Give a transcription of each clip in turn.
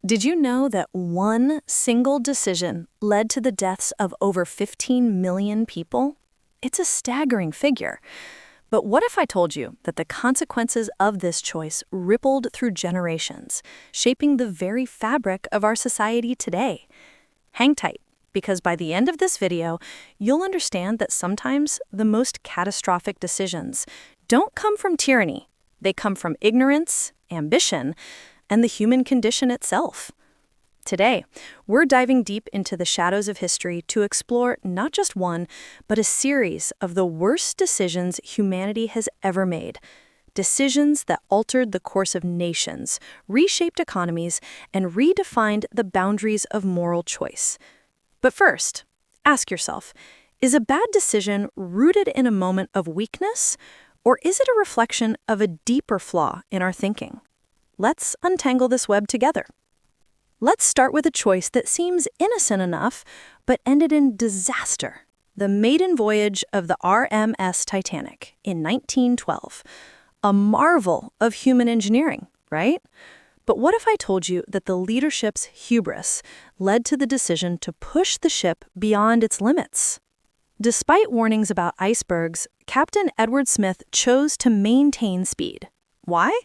Did you know that one single decision led to the deaths of over 15 million people? It's a staggering figure. But what if I told you that the consequences of this choice rippled through generations, shaping the very fabric of our society today? Hang tight, because by the end of this video, you'll understand that sometimes the most catastrophic decisions don't come from tyranny. They come from ignorance, ambition, and the human condition itself. Today, we're diving deep into the shadows of history to explore not just one, but a series of the worst decisions humanity has ever made. Decisions that altered the course of nations, reshaped economies, and redefined the boundaries of moral choice. But first, ask yourself, is a bad decision rooted in a moment of weakness, or is it a reflection of a deeper flaw in our thinking? Let's untangle this web together. Let's start with a choice that seems innocent enough, but ended in disaster. The maiden voyage of the RMS Titanic in 1912. A marvel of human engineering, right? But what if I told you that the leadership's hubris led to the decision to push the ship beyond its limits? Despite warnings about icebergs, Captain Edward Smith chose to maintain speed. Why?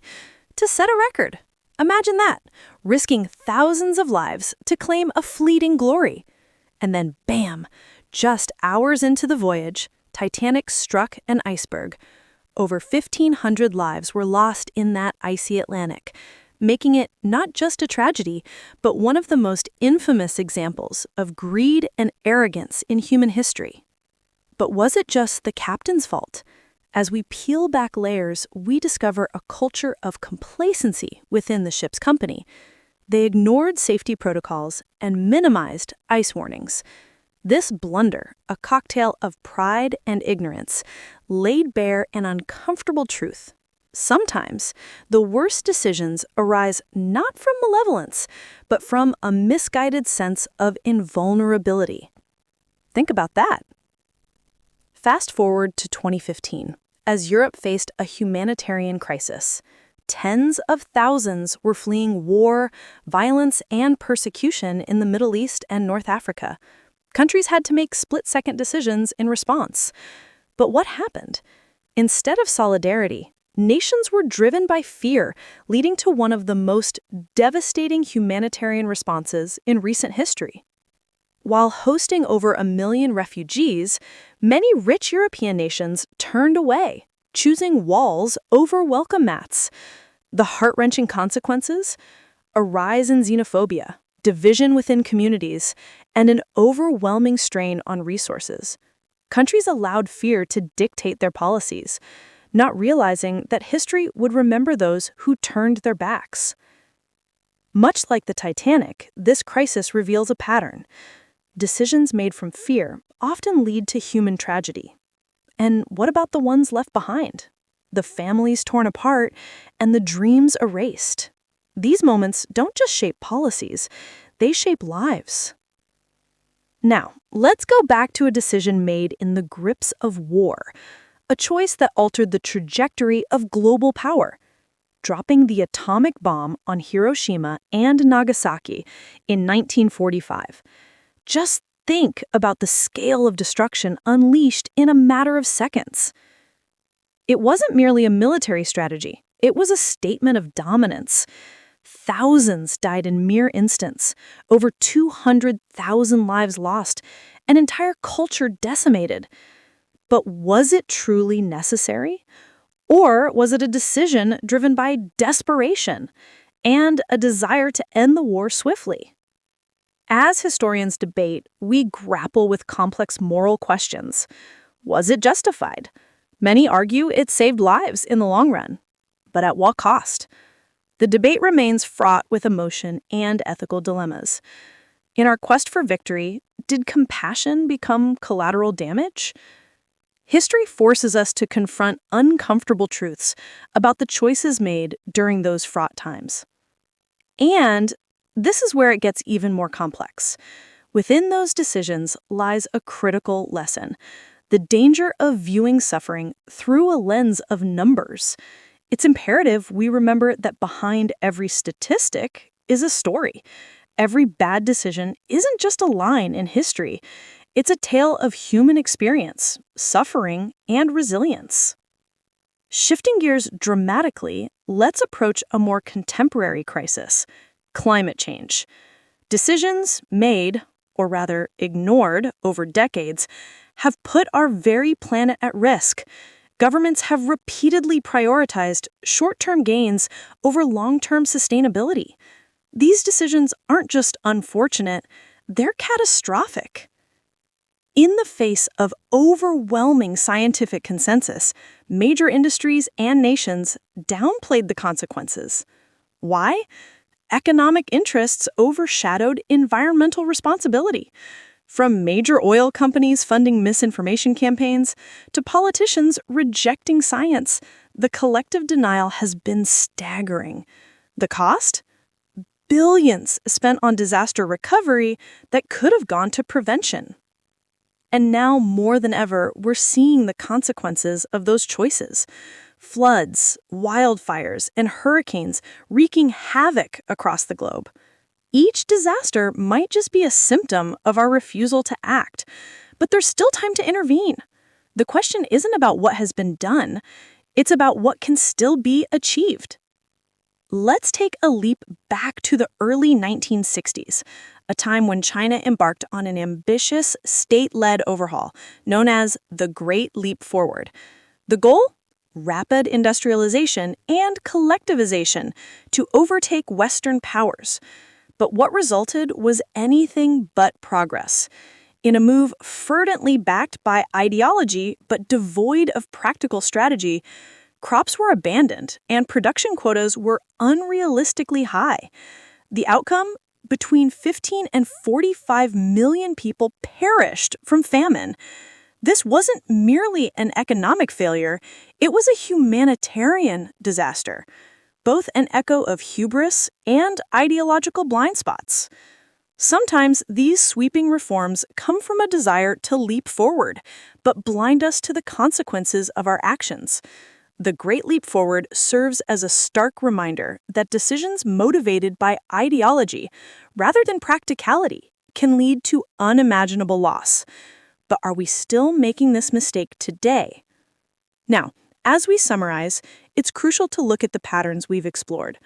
To set a record. Imagine that, risking thousands of lives to claim a fleeting glory. And then bam, just hours into the voyage, Titanic struck an iceberg. Over 1,500 lives were lost in that icy Atlantic, making it not just a tragedy, but one of the most infamous examples of greed and arrogance in human history. But was it just the captain's fault? As we peel back layers, we discover a culture of complacency within the ship's company. They ignored safety protocols and minimized ice warnings. This blunder, a cocktail of pride and ignorance, laid bare an uncomfortable truth. Sometimes, the worst decisions arise not from malevolence, but from a misguided sense of invulnerability. Think about that. Fast forward to 2015, as Europe faced a humanitarian crisis. Tens of thousands were fleeing war, violence, and persecution in the Middle East and North Africa. Countries had to make split-second decisions in response. But what happened? Instead of solidarity, nations were driven by fear, leading to one of the most devastating humanitarian responses in recent history. While hosting over 1 million refugees, many rich European nations turned away, choosing walls over welcome mats. The heart-wrenching consequences? A rise in xenophobia, division within communities, and an overwhelming strain on resources. Countries allowed fear to dictate their policies, not realizing that history would remember those who turned their backs. Much like the Titanic, this crisis reveals a pattern. Decisions made from fear often lead to human tragedy. And what about the ones left behind? The families torn apart and the dreams erased. These moments don't just shape policies, they shape lives. Now, let's go back to a decision made in the grips of war, a choice that altered the trajectory of global power. Dropping the atomic bomb on Hiroshima and Nagasaki in 1945. Just think about the scale of destruction unleashed in a matter of seconds. It wasn't merely a military strategy. It was a statement of dominance. Thousands died in mere instants, over 200,000 lives lost, an entire culture decimated. But was it truly necessary? Or was it a decision driven by desperation and a desire to end the war swiftly? As historians debate, we grapple with complex moral questions. Was it justified? Many argue it saved lives in the long run. But at what cost? The debate remains fraught with emotion and ethical dilemmas. In our quest for victory, did compassion become collateral damage? History forces us to confront uncomfortable truths about the choices made during those fraught times. And this is where it gets even more complex. Within those decisions lies a critical lesson: the danger of viewing suffering through a lens of numbers. It's imperative we remember that behind every statistic is a story. Every bad decision isn't just a line in history. It's a tale of human experience, suffering, and resilience. Shifting gears dramatically, let's approach a more contemporary crisis: climate change. Decisions made, or rather ignored, over decades have put our very planet at risk. Governments have repeatedly prioritized short-term gains over long-term sustainability. These decisions aren't just unfortunate, they're catastrophic. In the face of overwhelming scientific consensus, major industries and nations downplayed the consequences. Why? Economic interests overshadowed environmental responsibility. From major oil companies funding misinformation campaigns to politicians rejecting science, the collective denial has been staggering. The cost? Billions spent on disaster recovery that could have gone to prevention. And now, more than ever, we're seeing the consequences of those choices. Floods, wildfires, and hurricanes wreaking havoc across the globe. Each disaster might just be a symptom of our refusal to act, but there's still time to intervene. The question isn't about what has been done, it's about what can still be achieved. Let's take a leap back to the early 1960s, a time when China embarked on an ambitious state-led overhaul known as the Great Leap Forward. The goal? Rapid industrialization and collectivization to overtake Western powers. But what resulted was anything but progress. In a move fervently backed by ideology but devoid of practical strategy, crops were abandoned and production quotas were unrealistically high. The outcome? Between 15 and 45 million people perished from famine. This wasn't merely an economic failure, it was a humanitarian disaster, both an echo of hubris and ideological blind spots. Sometimes these sweeping reforms come from a desire to leap forward, but blind us to the consequences of our actions. The Great Leap Forward serves as a stark reminder that decisions motivated by ideology, rather than practicality, can lead to unimaginable loss. But are we still making this mistake today? Now, as we summarize, it's crucial to look at the patterns we've explored.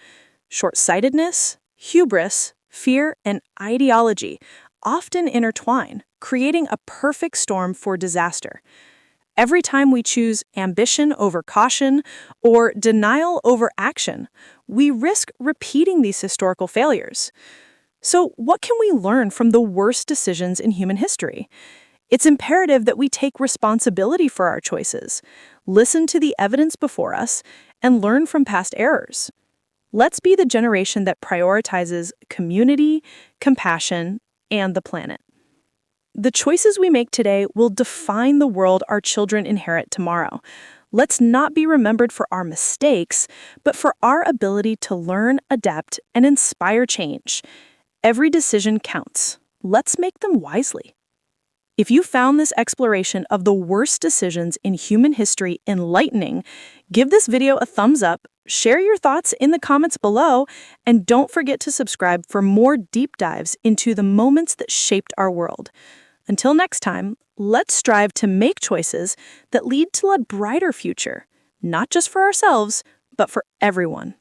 Short-sightedness, hubris, fear, and ideology often intertwine, creating a perfect storm for disaster. Every time we choose ambition over caution or denial over action, we risk repeating these historical failures. So, what can we learn from the worst decisions in human history? It's imperative that we take responsibility for our choices, listen to the evidence before us, and learn from past errors. Let's be the generation that prioritizes community, compassion, and the planet. The choices we make today will define the world our children inherit tomorrow. Let's not be remembered for our mistakes, but for our ability to learn, adapt, and inspire change. Every decision counts. Let's make them wisely. If you found this exploration of the worst decisions in human history enlightening, give this video a thumbs up, share your thoughts in the comments below, and don't forget to subscribe for more deep dives into the moments that shaped our world. Until next time, let's strive to make choices that lead to a brighter future, not just for ourselves, but for everyone.